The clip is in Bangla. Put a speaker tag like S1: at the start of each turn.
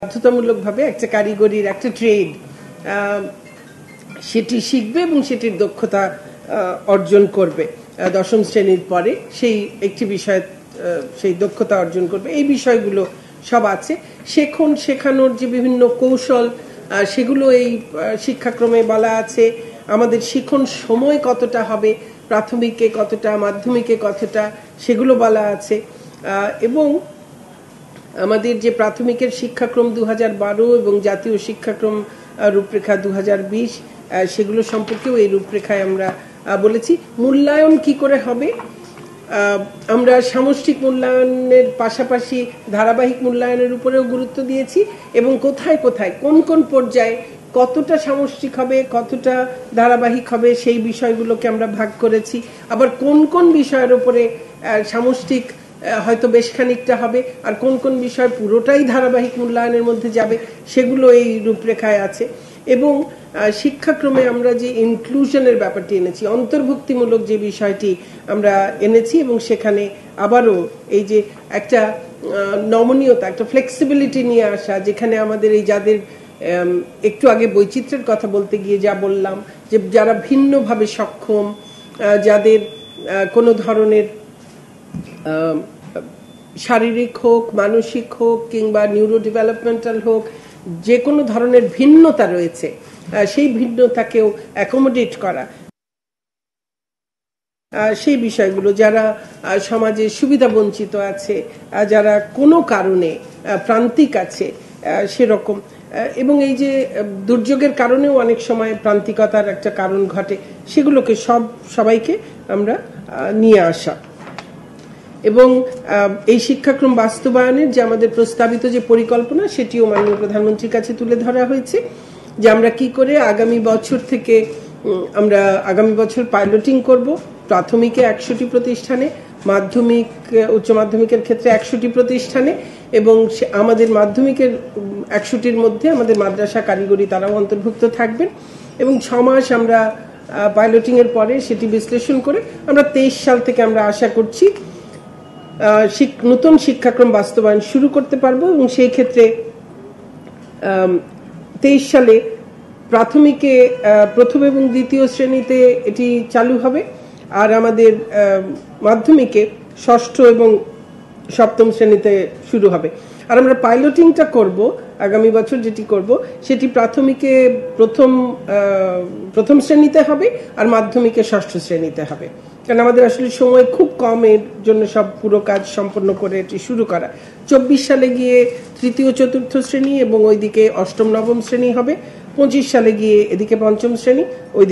S1: বাধ্যতামূলকভাবে একটা কারিগরির একটা ট্রেড সেটি শিখবে এবং সেটির দক্ষতা অর্জন করবে। দশম শ্রেণীর পরে সেই একটি বিষয় সেই দক্ষতা অর্জন করবে। এই বিষয়গুলো সব আছে। শেখানোর যে বিভিন্ন কৌশল সেগুলো এই শিক্ষাক্রমে বলা আছে। আমাদের শিখন সময় কতটা হবে, প্রাথমিকে কতটা, মাধ্যমিকে কতটা, সেগুলো বলা আছে। এবং আমাদের যে প্রাথমিকের শিক্ষাক্রম 2012 এবং জাতীয় শিক্ষাক্রম রূপরেখা 2020 সেগুলো সম্পর্কেও এই রূপরেখায় আমরা বলেছি। মূল্যায়ন কি করে হবে, আমরা সামষ্টিক মূল্যায়নের পাশাপাশি ধারাবাহিক মূল্যায়নের উপরেও গুরুত্ব দিয়েছি এবং কোথায় কোথায় কোন কোন পর্যায়ে কতটা সামষ্টিক হবে, কতটা ধারাবাহিক হবে সেই বিষয়গুলোকে আমরা ভাগ করেছি। আবার কোন কোন বিষয়ের উপরে সামষ্টিক হয়তো বেশ খানিকটা হবে আর কোন কোন বিষয় পুরোটাই ধারাবাহিক মূল্যায়নের মধ্যে যাবে সেগুলো এই রূপরেখায় আছে। এবং শিক্ষাক্রমে আমরা যে ইনক্লুশনের ব্যাপারটি এনেছি, অন্তর্ভুক্তিমূলক যে বিষয়টি আমরা এনেছি, এবং সেখানে আবারও এই যে একটা নমনীয়তা, একটা ফ্লেক্সিবিলিটি নিয়ে আসা, যেখানে আমাদের এই যাদের একটু আগে বৈচিত্র্যের কথা বলতে গিয়ে যা বললাম, যে যারা ভিন্নভাবে সক্ষম, যাদের কোনো ধরনের শারীরিক হোক, মানসিক হোক কিংবা নিউরো ডেভেলপমেন্টাল হোক, যে কোনো ধরনের ভিন্নতা রয়েছে, সেই ভিন্নতাকেও অ্যাকোমোডেট করা, সেই বিষয়গুলো, যারা সমাজে সুবিধা বঞ্চিত আছে, যারা কোনো কারণে প্রান্তিক আছে সেরকম, এবং এই যে দুর্যোগের কারণেও অনেক সময় প্রান্তিকতার একটা কারণ ঘটে, সেগুলোকে সবাইকে আমরা নিয়ে আসা। এবং এই শিক্ষাক্রম বাস্তবায়নের যে আমাদের প্রস্তাবিত যে পরিকল্পনা, সেটিও মাননীয় প্রধানমন্ত্রীর কাছে তুলে ধরা হয়েছে, যে আমরা কি করে আগামী বছর থেকে আমরা আগামী বছর পাইলটিং করব। প্রাথমিকে 100টি প্রতিষ্ঠানে, মাধ্যমিক উচ্চ মাধ্যমিকের ক্ষেত্রে 100টি প্রতিষ্ঠানে, এবং আমাদের মাধ্যমিকের 100টির মধ্যে আমাদের মাদ্রাসা কারিগরি তারাও অন্তর্ভুক্ত থাকবেন। এবং 6 মাস আমরা পাইলটিং এর পরে সেটি বিশ্লেষণ করে আমরা 23 সাল থেকে আমরা আশা করছি নতুন শিক্ষাক্রম বাস্তবায়ন শুরু করতে পারবো। এবং সেই ক্ষেত্রে 23 সালে প্রাথমিকে প্রথম এবং দ্বিতীয় শ্রেণীতে এটি চালু হবে, আর আমাদের মাধ্যমিকে ষষ্ঠ এবং সপ্তম শ্রেণীতে শুরু হবে। আর আমরা পাইলটিংটা করব আগামী বছর, যেটি করব সেটি প্রাথমিকে প্রথম শ্রেণীতে হবে আর মাধ্যমিকে ষষ্ঠ শ্রেণীতে হবে, কারণ আমাদের আসলে সময় খুব কমের জন্য সব পুরো কাজ সম্পন্ন করে এটি শুরু করা। 24 সালে গিয়ে তৃতীয় চতুর্থ শ্রেণী এবং ওইদিকে অষ্টম নবম শ্রেণী হবে, 25 সালে গিয়ে এদিকে পঞ্চম শ্রেণী, ওই